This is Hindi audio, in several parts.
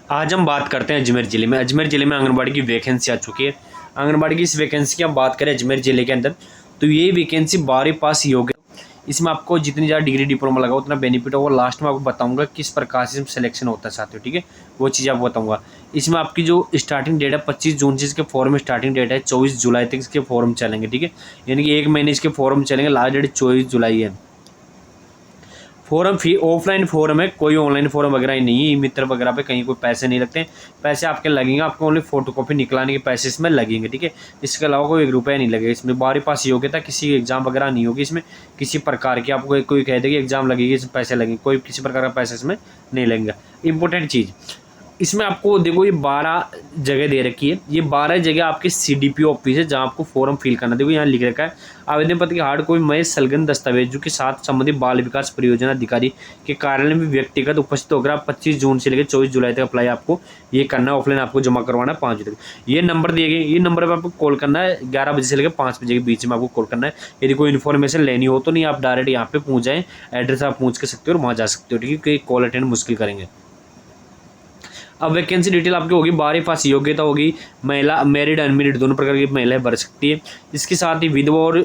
आज हम बात करते हैं अजमेर ज़िले में। अजमेर ज़िले में आंगनबाड़ी की वैकेंसी आ चुकी है। आंगनबाड़ी की इस वैकेंसी की हम बात करें अजमेर ज़िले के अंदर, तो ये वैकेंसी 12वीं पास योग्य। इसमें आपको जितनी ज़्यादा डिग्री डिप्लोमा लगा उतना बेनिफिट होगा। लास्ट में आपको बताऊंगा किस प्रकार से सिलेक्शन होता है साथियों, ठीक है, वो चीज़ आपको बताऊंगा। इसमें आपकी जो स्टार्टिंग डेट है 25 जून से इसके फॉर्म स्टार्टिंग डेट है, 24 जुलाई तक इसके फॉर्म चलेंगे, ठीक है, यानी कि 1 महीने इसके फॉर्म चलेंगे। लास्ट डेट 24 जुलाई है। फॉर्म फी ऑफलाइन फॉर्म है, कोई ऑनलाइन फॉर्म वगैरह ही नहीं है। ई मित्र वगैरह पे कहीं कोई पैसे नहीं लगते हैं। पैसे आपके लगेंगे, आपको ओनली फोटोकॉपी निकलाने के पैसे इसमें लगेंगे, ठीक है। इसके अलावा कोई 1 रुपया नहीं लगेगा इसमें। 12वीं पास योग्यता, किसी एग्जाम वगैरह नहीं होगी इसमें। किसी प्रकार की आपको कोई कह दे कि एग्जाम लगेगी इसमें पैसे लगेंगे, कोई किसी प्रकार का पैसा इसमें नहीं लगेगा। इंपॉर्टेंट चीज़ इसमें आपको देखो, ये 12 जगह दे रखी है। ये 12 जगह आपके सीडीपीओ ऑफिस है जहाँ आपको फॉर्म फिल करना। देखो यहाँ लिख रखा है, आवेदन पत्र की हार्ड कॉपी में संलग्न दस्तावेजों के साथ संबंधित बाल विकास परियोजना अधिकारी के कार्यालय में व्यक्तिगत उपस्थित होकर आप 25 जून से लेकर 24 जुलाई तक अप्लाई आपको ये करना है। ऑफलाइन आपको जमा करवाना है 5 बजे तक। ये नंबर दिए गए, ये नंबर पर आपको कॉल करना है। 11 बजे से लेकर 5 बजे के बीच में आपको कॉल करना है। यदि कोई इन्फॉर्मेशन लेनी हो तो नहीं, आप डायरेक्ट यहाँ पे पहुँच जाएँ। एड्रेस आप पूछ के सकते हो और वहाँ जा सकते हो, ठीक है, क्योंकि कॉल अटेंड मुश्किल करेंगे। अब वैकेंसी डिटेल आपकी होगी, 12वीं पास योग्यता होगी। महिला मैरिड अनमेरिड दोनों प्रकार की महिलाएं भर सकती है। इसके साथ ही विधवा और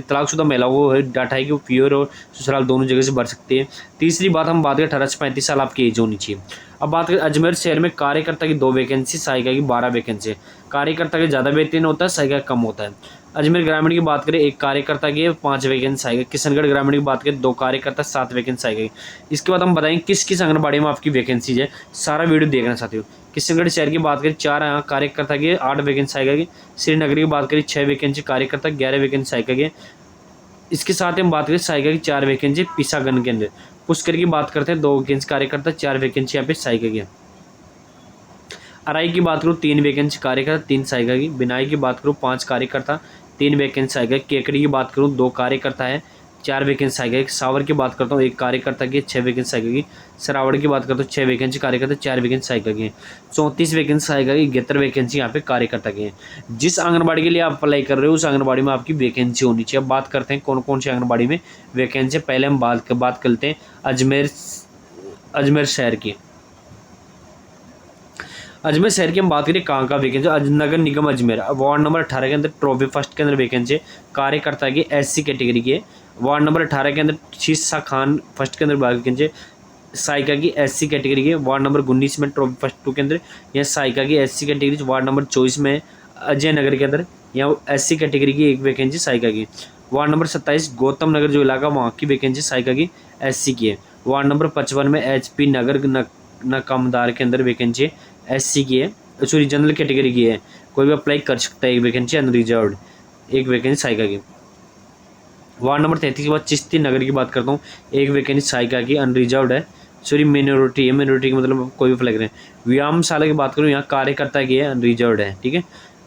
तलाकशुदा महिलाओं को डाटा है कि वो प्योर और ससुराल दोनों जगह से भर सकती है। तीसरी बात हम बात करें 18 से 35 साल आपकी एज होनी चाहिए। अब बात करें अजमेर शहर में कार्यकर्ता की 2 वैकेंसी, सहायिका की 12 वैकेंसी है। कार्यकर्ता के ज़्यादा वेतन होता है, सहायिका कम होता है। अजमेर ग्रामीण की बात करें 1 कार्यकर्ता की 5 वैकेंसी आएगी। किशनगढ़ ग्रामीण की बात करें 2 कार्यकर्ता 7 वैकेंसी आएगी। इसके बाद हम बताएंगे किस किस आंगनबाड़ी में आपकी वैकेंसीज है। सारा वीडियो देखना साथियों। किशनगढ़ शहर की बात करें 4 कार्यकर्ता की 8 वैकेंसी आएगी। श्रीनगर की बात करें 6 वैकेंसी कार्यकर्ता 11 वैकेंसी आएगी। इसके साथ हम बात करें सहायिका की 4 वैकेंसी पिसागन के अंदर। पुष्कर की बात करते हैं 2 वैकेंसी कार्यकर्ता 4 वैकेंसी यहाँ पे सहायिका की। अराई की बात करूँ 3 वैकेंसी कार्यकर्ता 3 सहायिका की। बिनाई की बात करूँ 5 कार्यकर्ता 3 वैकेंसी आएगा। केकड़ी की बात करूँ 2 कार्यकर्ता है 4 वैकेंसी आएगा। सावर की बात करता हूँ 1 कार्यकर्ता की 6 वैकेंसी आएगी। सरावड़ की बात करता हूँ 6 वैकेंसी कार्यकर्ता 4 वैकेंसी आएगा की। 34 वैकेंसी आएगा की। 71 वैकेंसी यहाँ पे कार्यकर्ता की है। जिस आंगनबाड़ी के लिए आप अप्लाई कर रहे हो उस आंगनबाड़ी में आपकी वैकेंसी होनी चाहिए। अब बात करते हैं कौन कौन सी आंगनबाड़ी में वैकेंसी। पहले हम बात करते हैं अजमेर शहर की। अजमेर शहर की हम बात करें कहाँ का वैकेंसी, नगर निगम अजमेर वार्ड नंबर 18 के अंदर ट्रॉफी फर्स्ट के अंदर वैकेंसी कार्यकर्ता की एससी कैटेगरी की है। वार्ड नंबर 18 के अंदर शीशा खान फर्स्ट के अंदर वैकेंसी सहायिका की एससी कैटेगरी की। वार्ड नंबर 19 में ट्रॉफी फर्स्ट 2 के अंदर यह सहायिका की एससी कैटेगरी। वार्ड नंबर 24 में अजय नगर के अंदर यहाँ एससी कैटेगरी की 1 वैकेंसी सहायिका की। वार्ड नंबर 27 गौतम नगर जो इलाका वहाँ की वैकेंसी सहायिका की एससी की है। वार्ड नंबर 55 में एचपी नगर नकामदार के अंदर वैकेंसी एससी की है, सॉरी जनरल कैटेगरी की है। कोई भी अप्लाई कर सकता है। 1 वैकेंसी अनरिजर्व्ड 1 वैकेंसी सहायिका की। वार्ड नंबर 33 के बाद चिश्ती नगर की बात करता हूँ 1 वैकेंसी सहायिका की अनरिजर्व्ड है, सॉरी मिनोरिटी है। मिनोरिटी का मतलब कोई भी अप्लाई करें। व्यायामशाला की बात करूँ यहाँ कार्यकर्ता की है अनरिजर्व्ड है, ठीक है।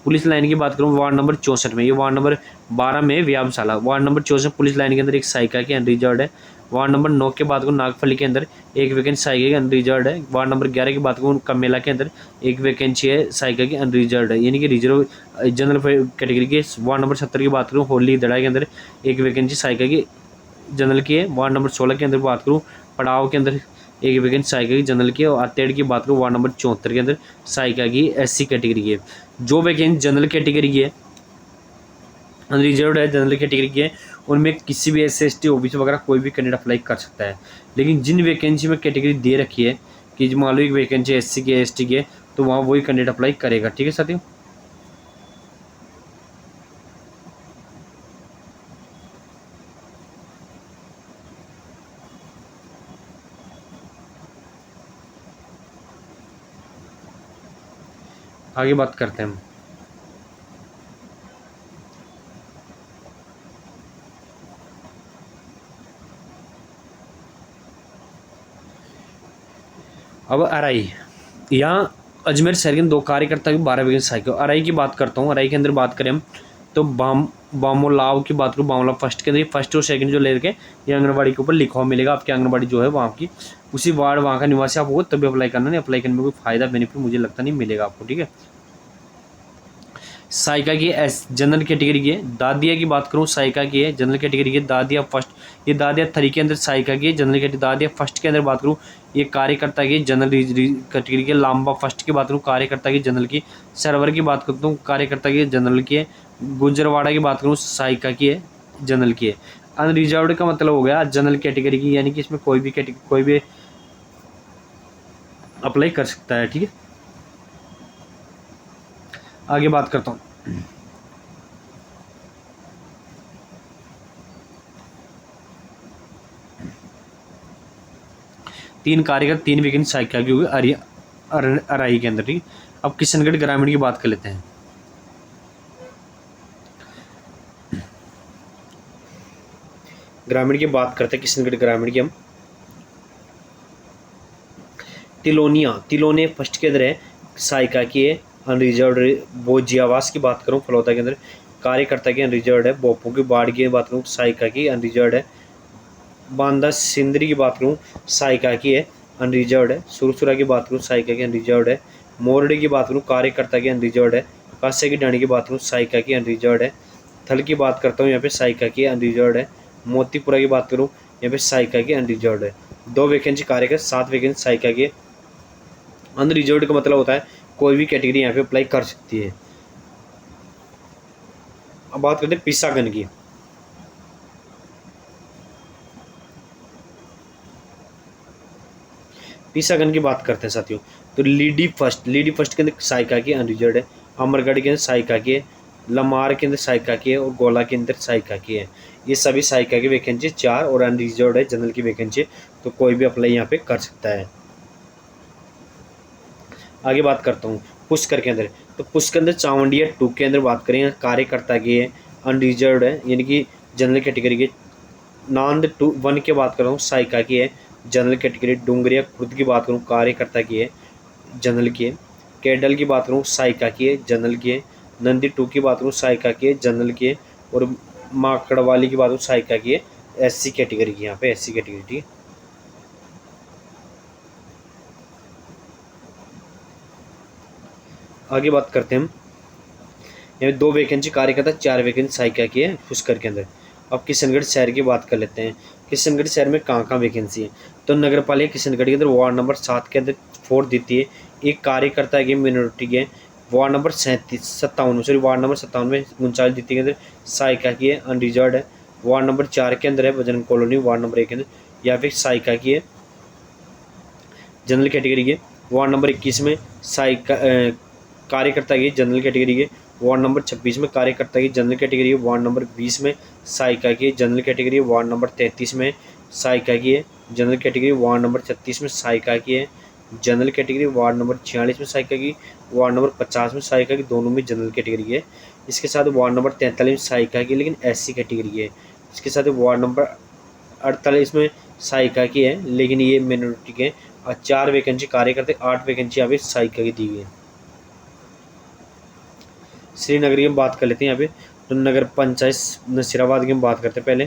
पुलिस लाइन की बात करूँ वार्ड नंबर 64 में, ये वार्ड नंबर 12 में व्यायामशाला। वार्ड नंबर 64 पुलिस लाइन के अंदर 1 सहायिका की अनरिजर्व्ड है। वार्ड नंबर 9 के बात करूँ नागफली के अंदर 1 वैकेंसी सहायिका की अनरिजर्व्ड है। वार्ड नंबर 11 की बात करूँ कमेला के अंदर 1 वैकेंसी है सहायिका की अनरिजर्व्ड है, यानी कि रिजर्व जनरल कैटेगरी की। वार्ड नंबर 70 की बात करूँ होली दड़ा के अंदर 1 वैकेंसी सहायिका की जनरल की है। वार्ड नंबर 16 के अंदर बात करूँ पड़ाव के अंदर 1 वैकेंसी सहायिका की जनरल की। और अतेड़ की बात करूँ वार्ड नंबर 74 के अंदर सहायिका की एससी कैटेगरी की है। जो वैकेंसी जनरल कैटेगरी की है अनरिजर्व्ड है जनरल कैटेगरी की है, उनमें किसी भी एस टी ओबीसी वगैरह कोई भी कैंडिडेट अप्लाई कर सकता है। लेकिन जिन वैकेंसी में कैटेगरी दे रखी है कि मान लो एक वैकेंसी एससी की एसटी की है तो वहाँ वही कैंडिडेट अप्लाई करेगा, ठीक है साथियों। आगे बात करते हैं हम। अब अराई, यहाँ अजमेर शहर के 2 कार्यकर्ता की 12 वैकेंसी सहायक। अराई की बात करता हूँ। अराई के अंदर बात करें हम तो बामोलाव की बात करूँ, बामोलाव फर्स्ट के अंदर फर्स्ट और सेकंड जो ले रखे ये आंगनबाड़ी के ऊपर लिखा हुआ मिलेगा। आपकी आंगनबाड़ी जो है वहाँ की उसी वार्ड वहाँ का निवासी आप हो तभी अप्लाई करना, नहीं अप्लाई करने में कोई फायदा बेनिफिट मुझे लगता नहीं मिलेगा आपको, ठीक है। सहायिका की एस जनरल कैटेगरी की है। दादिया की बात करूँ सहायिका की है जनरल कैटेगरी की। दादिया फर्स्ट ये दादिया थ्री के अंदर सहायिका की जनरल कैटेगरी। दादिया फर्स्ट के अंदर बात करूँ, ये कार्यकर्ता की जनरल कैटेगरी के। लांबा फर्स्ट की बात करूँ, कार्यकर्ता की जनरल की। सरवर की बात करता हूँ, कार्यकर्ता की जनरल की है। गुजरवाड़ा की बात करूँ, सहायिका की है, जनरल की है। अनरिजर्व्ड का मतलब हो गया जनरल कैटेगरी की, यानी कि इसमें कोई भी अप्लाई कर सकता है। ठीक है, आगे बात करता हूँ। तीन कार्यकर, तीन वैकेंसी सहायिका की होगी अराई के अंदर। ठीक है, अब किशनगढ़ ग्रामीण की बात कर लेते हैं। ग्रामीण की बात करते हैं, किशनगढ़ ग्रामीण की हम। तिलोनिया फर्स्ट के अंदर है, सहायिका की है, अनरिजर्व्ड। बोजियावास की बात करूँ, फलौदा के अंदर कार्यकर्ता की अनरिजर्व्ड है। बोपो की बाढ़ की बात करूँ, सहायिका की अनरिजर्व्ड है। बांदा सिंदरी की बात करूँ, सहायिका की है, अनरिजर्व्ड है। सुरसुरा की बात करूँ, सहायिका की अनरिजर्व्ड है। मोरडी की बात करूँ, कार्यकर्ता की अनरिजर्व्ड है। कांसे की डाणी की बात करूँ, सहायिका की अनरिजर्व्ड है। थल की बात करता हूँ, यहाँ पे सहायिका की अनरिजर्व्ड है। मोतीपुरा की बात करूँ, यहाँ पे सहायिका की अनरिजर्व्ड है। 2 वैकेंसी कार्यकर, 7 वैकेंसी सहायिका की। अनरिजर्व्ड का मतलब होता है कोई भी कैटेगरी यहाँ पे अप्लाई कर सकती है। अब बात करते हैं पिसागन की। पिसागन की बात करते हैं साथियों, तो लीडी फर्स्ट के अंदर सहायिका की अनरिजर्व्ड है। अमरगढ़ के अंदर सहायिका की है। लमार के अंदर सहायिका की है और गोला के अंदर सहायिका की है। ये सभी सहायिका की वैकेंसी 4 और अनरिजर्व्ड है, जनरल की वैकेंसी, तो कोई भी अप्लाई यहाँ पे कर सकता है। आगे बात करता हूँ पुष्कर के अंदर, तो पुष्कर के अंदर चावंडिया 2 के अंदर बात करें, कार्यकर्ता की है, अनरिजर्व्ड है, यानी कि जनरल कैटेगरी के। नांद 1 की बात कर रहा हूँ, सहायिका की है, जनरल कैटेगरी। डुंगरिया खुर्द की बात करूँ, कार्यकर्ता की है, जनरल की है। केडल की बात करूँ, सहायिका की है, जनरल की है। नंदी 2 की बात करूँ, सहायिका की है, जनरल की है। और माकड़वाली की बात करूँ, सहायिका की है, एससी कैटेगरी की, यहाँ पे एससी कैटेगरी। ठीक है, आगे बात करते हैं हम। यहाँ पे 2 वैकेंसी कार्यकर्ता, 4 वैकेंसी सहायिका की है पुष्कर के अंदर। अब किशनगढ़ शहर की बात कर लेते हैं। किशनगढ़ शहर में कहाँ कहाँ वैकेंसी है, तो नगर पालिका किशनगढ़ के अंदर वार्ड नंबर 7 के अंदर 4 देती है। एक कार्यकर्ता की मिनोरिटी के वार्ड नंबर 57 में 39 देती है, के अंदर सहायिका की है, अनरिजर्व्ड है। वार्ड नंबर 4 के अंदर है बजरंग कॉलोनी, वार्ड नंबर 1 के अंदर, या फिर सहायिका की है, जनरल कैटेगरी के। वार्ड नंबर 21 में सहायिका कार्यकर्ता की जनरल कैटेगरी के। वार्ड नंबर 26 में कार्यकर्ता की जनरल कैटेगरी है। वार्ड नंबर 20 में सहायिका की जनरल कैटेगरी। वार्ड नंबर 33 में सहायिका की है, जनरल कैटेगरी। वार्ड नंबर 36 में सहायिका की है, जनरल कैटेगरी। वार्ड नंबर 46 में सहायिका की। वार्ड नंबर 50 में सहायिका की, दोनों में जनरल कैटेगरी है। इसके साथ वार्ड नंबर 43 में सहायिका की, लेकिन एससी कैटेगरी है। इसके साथ वार्ड नंबर 48 में सहायिका की है, लेकिन ये मिनोरिटी के। और 4 वैकेंसी कार्यकर्ता, 8 वैकेंसी यहाँ पे सहायिका की दी गई है। श्रीनगर की हम बात कर लेते हैं यहाँ पे, तो नगर पंचायत नसीराबाद की हम बात करते हैं पहले।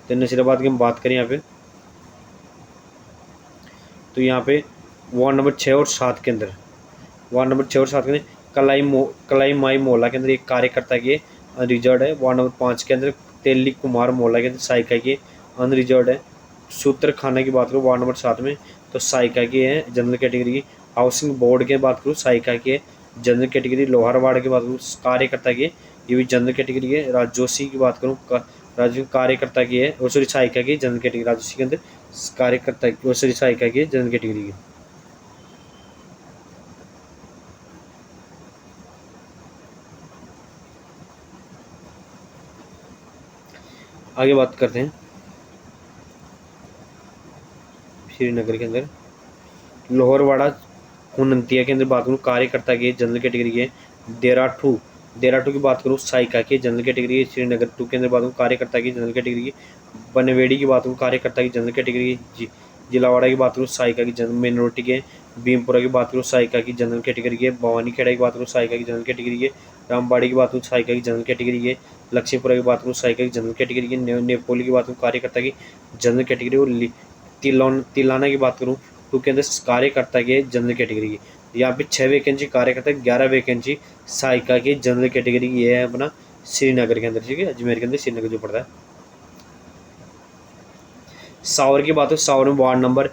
तो नसीराबाद की हम बात करें यहाँ पे, तो यहाँ पे वार्ड नंबर 6 और 7 के अंदर, वार्ड नंबर 6 और 7 के अंदर कलाई माई मोहल्ला के अंदर एक कार्यकर्ता की अनरिजर्व्ड है। वार्ड नंबर 5 के अंदर तेली कुमार मोहल्ला के अंदर सहायिका की अनरिजर्व्ड है। सूत्र खाना की बात करूँ वार्ड नंबर 7 में, तो सहायिका की है, जनरल कैटेगरी की। हाउसिंग बोर्ड की बात करूँ, सहायिका की है, जनरल कैटेगरी। लोहारवाड़ की बात करूँ, कार्यकर्ता की, ये भी जनरल कैटेगरी है। राजोशी की बात करूँ, राज्य कार्यकर्ता की है, और सॉरी सहायिका की, जनरल कैटेगरी। राजोशी के अंदर कार्यकर्ता की, और सॉरी सहायिका की, जनरल कैटेगरी की। आगे बात करते हैं श्रीनगर के अंदर लोहरवाड़ा हुनंतिया के अंदर बात करूँ, कार्यकर्ता की, जनरल कैटेगरी के। देराटू की बात करूँ, सहायिका की, जनरल कैटेगरी। श्रीनगर 2 के अंदर बात करूँ, कार्यकर्ता की, जनरल कैटेगरी की। बनवेड़ी की बात करूँ, कार्यकर्ता की, जनरल कैटेगरी की। जिलावाड़ा की बात करूँ, सहायिका की, जनरल मिनोरिटी के। भीमपुरा की बात करूँ, सहायिका की, जनरल कैटेगरी के। भवानी खेड़ा की बात करूँ, सहायिका की, जनरल कैटेगरी के। रामबाड़ी की बात करूँ, सहायिका की, जनरल कैटेगरी के। लक्ष्मीपुरा की बात करूँ, सहायिका की, जनरल कैटेगरी की। नेपोली की बात करूँ, कार्यकर्ता की, जनरल कैटेगरी। और तिलाना की बात करूँ, 2 के अंदर कार्यकर्ता के, जनरल कैटेगरी की। यहाँ पे 6 वैकेंसी कार्यकर्ता, 11 वैकेंसी सहायिका की, जनरल कैटेगरी की। ये है अपना श्रीनगर के अंदर, ठीक है, अजमेर के अंदर श्रीनगर जो पड़ता है। सावर की बात हो, सावर में वार्ड नंबर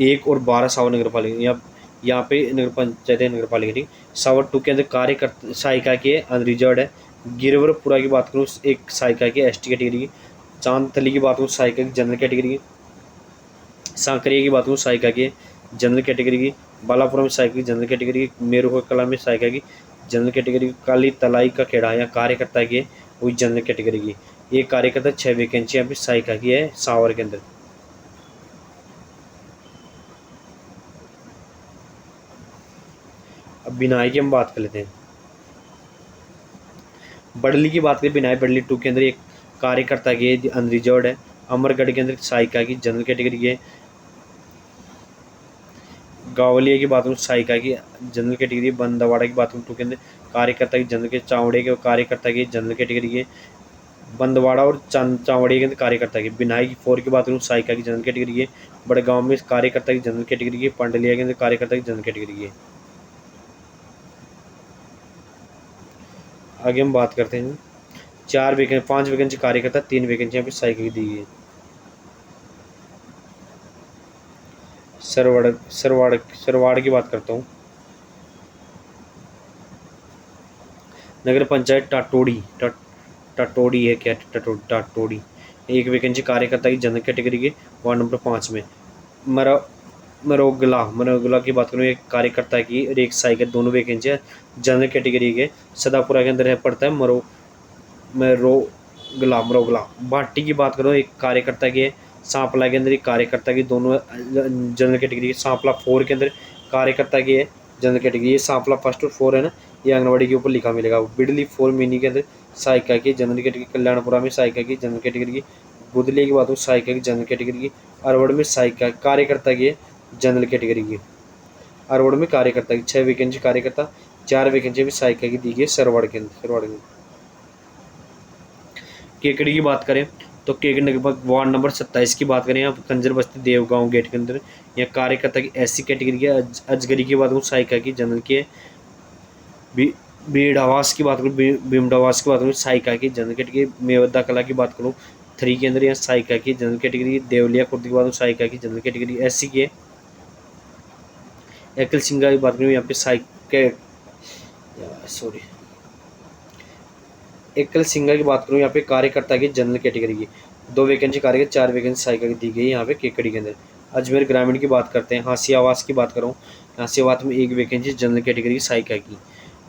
1 और 12 सावर नगर पालिका, यहाँ पे नगर पंचायत नगर पालिका ठीक। सावर 2 के अंदर कार्यकर्ता सहायिका के अनरिजर्व है। गिरवरपुरा की बात करूँ एक सहायिका की एसटी कैटेगरी की। चांदथली की बात करूँ सहायिका की जनरल कैटेगरी की। सांकरिया की बात करूँ सहायिका की जनरल कैटेगरी की। बालापुरा में सहायिका की जनरल कैटेगरी की। मेरू कला में सहायिका की जनरल कैटेगरी की। काली तलाई का खेड़ा या कार्यकर्ता की है वही जनरल कैटेगरी की। ये कार्यकर्ता 6 वैकेंसी यहाँ पे सहायिका की है सावर के अंदर। अब बिनाई की हम बात कर लेते हैं। बडली की बात करें, बिनाई बडली 2 के अंदर एक कार्यकर्ता की अनरिजर्व है। अमरगढ़ के अंदर सहायिका की जनरल कैटेगरी की है। गावलिया की बात करूँ सहायिका की जनरल कैटेगरी। बंदवाड़ा की बात करूँ 2 के अंदर कार्यकर्ता की जनरल के। चावड़े के कार्यकर्ता की जनरल कैटेगरी की। बंदवाड़ा और चावड़ी के अंदर कार्यकर्ता की। बिनाई की 4 की बात करूँ सहायिका की जनरल कैटेगरी की। बड़गांव में कार्यकर्ता की जनरल कैटेगरी की। पांडलिया के अंदर कार्यकर्ता की जनरल कैटेगरी की। आगे हम बात करते हैं 5 वैकेंसी कार्यकर्ता, 3 वैकेंसी यहाँ पे सहायिका की दी गई है। सरवाड़ की बात करता हूँ। नगर पंचायत टाटोड़ी है क्या, टाटोड़ी। एक वैकेंसी कार्यकर्ता की जनरल कैटेगरी की वार्ड नंबर 5 में। मरा मरोगला की बात करूँ एक कार्यकर्ता की और एक सहायिका, दोनों वैकेंसी है जनरल कैटेगरी के। सदापुरा के अंदर है पड़ता है मरोगला। भाटी की बात करूँ एक कार्यकर्ता की है। सांपला के अंदर एक कार्यकर्ता की, दोनों जनरल कैटेगरी। सांपला 4 के अंदर कार्यकर्ता की है जनरल कैटेगरी। ये सांपला 1 और 4 है ना, ये आंगनबाड़ी के ऊपर लिखा मिलेगा। बिडली 4 मिनी के अंदर सहायिका की जनरल कैटेगरी। कल्याणपुरा में सहायिका की जनरल कैटेगरी की। बुदले की बात हो सहायिका की जनरल कैटेगरी की। अरवड़ में सहायिका कार्यकर्ता की है जनरल कैटेगरी की। अरवड़ में कार्यकर्ता की 6 वैकेंसी कार्यकर्ता, 4 वैकेंसी भी सहायिका की दी गई सरवाड़ के अंदर। केकड़ी की बात करें तो केकड़ी वार्ड नंबर 27 की बात करें, यहाँ कंजर बस्ती देवगांव गेट के अंदर। यहाँ कार्यकर्ता की एससी कैटेगरी की। अजगरी की बात करूँ सहायिका की जनरल की है। बीड़ावास की बात करूँ, भीमडावास की बात करूँ सहायिका की जनरल कैटेगरी। मेवदा कला की बात करूँ 3 के अंदर यहाँ सहायिका की जनरल कैटेगरी। देवलिया खुर्द की बात करूँ सहायिका की जनरल कैटेगरी एससी की है। एकल सिंगा की बात करूँ यहाँ पे सॉरी एकल सिंगा की बात करूँ यहाँ पे कार्यकर्ता की जनरल कैटेगरी की। 2 वैकेंसी कार्यकर्ता, 4 वैकेंसी सहायिका की दी गई यहाँ पे केकड़ी के अंदर। अजमेर ग्रामीण की बात करते हैं। हासियावास की बात करूँ, हासियावास में 1 वैकेंसी जनरल कैटेगरी की सहायिका की।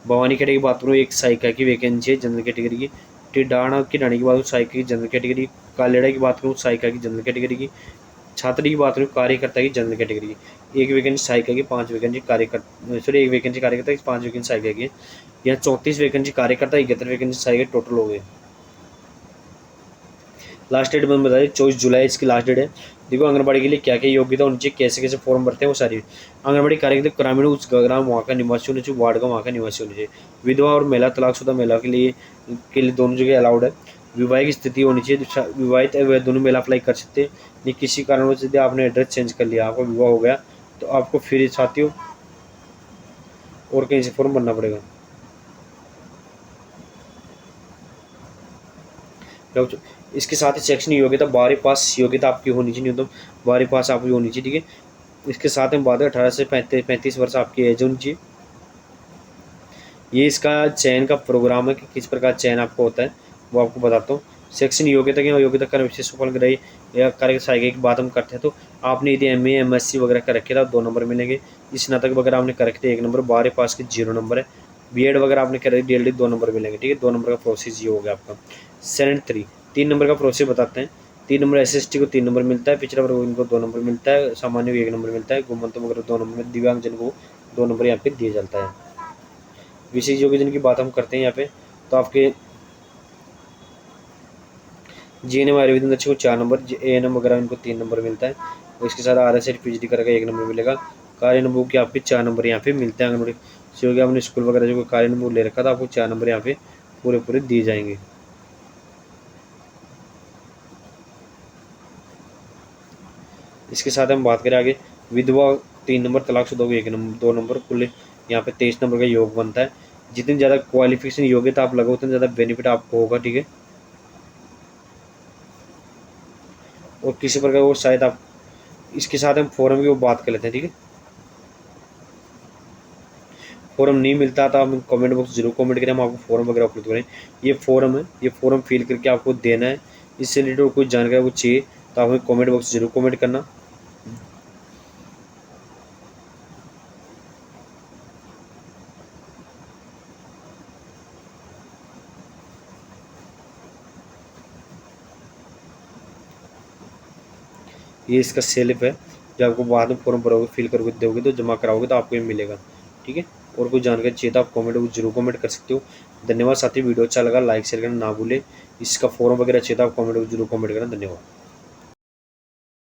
भवानी खेड़े की बात करूँ एक सहायिका की वैकेंसी है जनरल कैटेगरी की। टिडाणा की रानी की बात करूँ सहायिका की जनरल कैटेगरी। कालेड़ा की बात करूँ सहायिका की जनरल कैटेगरी की। छात्री की बात करूँ कार्यकर्ता की जनरल कैटेगरी की। 1 वैकेंसी सहायिका की, 5 वैकेंसी कार्यकर्ता, सॉरी 1 वैकेंसी कार्यकर्ता की, 5 वैकेंसी सहायिका की। यहाँ 34 वैकेंसी कार्यकर्ता, 71 वैकेंसी सहायिका टोटल हो गए। लास्ट डेट मैंने बताया 24 जुलाई इसकी लास्ट डेट है। देखो आंगनबाड़ी के लिए क्या क्या योग्यता होनी चाहिए, कैसे कैसे फॉर्म भरते हैं वो सारी। आंगनबाड़ी कार्यकर्ता ग्रामीण उस ग्राम वहाँ का निवासी होना चाहिए, वार्ड का वहाँ का निवासी होना चाहिए। विधवा और महिला तलाकशुदा महिला के लिए दोनों जगह अलाउड है। विवाहित स्थिति होनी चाहिए, विवाहित वह दोनों महिला अप्लाई कर सकते हैं। नहीं किसी कारणवश यदि आपने एड्रेस चेंज कर लिया, आपका विवाह हो गया, तो आपको फिर साथियों और कहीं से फॉर्म भरना पड़ेगा। इसके साथ ही शैक्षणिक योग्यता 12वीं पास योग्यता आपकी होनी चाहिए, न्यूनतम 12वीं पास आपकी होनी चाहिए, ठीक है। इसके साथ में बात है 18 से 35 वर्ष आपकी एज होनी चाहिए। ये इसका चयन का प्रोग्राम है कि किस प्रकार चयन आपको होता है वो आपको बताता हूँ। शैक्षणिक योग्यता की योग्यता कर विशेष सफल कराई या कार्य सहायिका की बात हम करते हैं तो आपने यदि MA MSc वगैरह कर रखे था 2 नंबर मिलेंगे। स्नातक वगैरह आपने कर रखे थे 1 नंबर, 12वीं पास के 0 नंबर है। BEd वगैरह आपने कर रखी DLD 2 नंबर मिलेंगे, ठीक है। 2 नंबर का प्रोसेस ये हो गया आपका। सेनेट 3 नंबर का प्रोसेस बताते हैं। 3 नंबर SST को 3 नंबर मिलता है, पिछड़ा वर्ग इनको 2 नंबर मिलता है, सामान्य को 1 नंबर मिलता है, गुमंत वगैरह 2 नंबर में, दिव्यांगजन को 2 नंबर यहाँ पे दिया जाता है। विशेष योग्यजन की बात हम करते हैं यहाँ पे तो आपके GNM आयुर्वेद अच्छे को 4 नंबर, ANM वगैरह इनको 3 नंबर मिलता है। और इसके साथ RSH PhD करके 1 नंबर मिलेगा। कार्य अनुभव के आपके 4 नंबर यहाँ पे मिलते हैं। आंगनबाड़ी से आपने स्कूल वगैरह जो कार्य अनुभव ले रखा था आपको 4 नंबर यहाँ पे पूरे दिए जाएंगे। इसके साथ हम बात करें आगे विधवा 3 नंबर, तलाकशुदा को 1 नंबर, 2 नंबर, कुल यहाँ पे 23 नंबर का योग बनता है। जितनी ज़्यादा क्वालिफिकेशन योग्यता आप लगाओ उतना ज़्यादा बेनिफिट आपको होगा, ठीक है। और किसी प्रकार वो शायद आप इसके साथ हम फोरम की वो बात कर लेते हैं, ठीक है। फोरम नहीं मिलता तो आप कमेंट बॉक्स जरूर कमेंट करें, हम आपको फोरम वगैरह उपलब्ध करें। ये फोरम है, ये फोरम फिल करके आपको देना है। इससे रिलेटेड कोई जानकारी आपको चाहिए तो आप हमें कमेंट बॉक्स जरूर कमेंट करना। ये इसका सेलिप है, जब आपको बाद में फॉर्म भरोगे फिल करके दोगे तो जमा कराओगे तो आपको ये मिलेगा, ठीक है। और कोई जानकारी चाहिए तो आप कमेंट जरूर कमेंट कर सकते हो। धन्यवाद साथी, वीडियो अच्छा लगा लाइक शेयर करना ना भूले। इसका फॉर्म वगैरह चाहिए तो आप कमेंट जरूर कमेंट करना। धन्यवाद।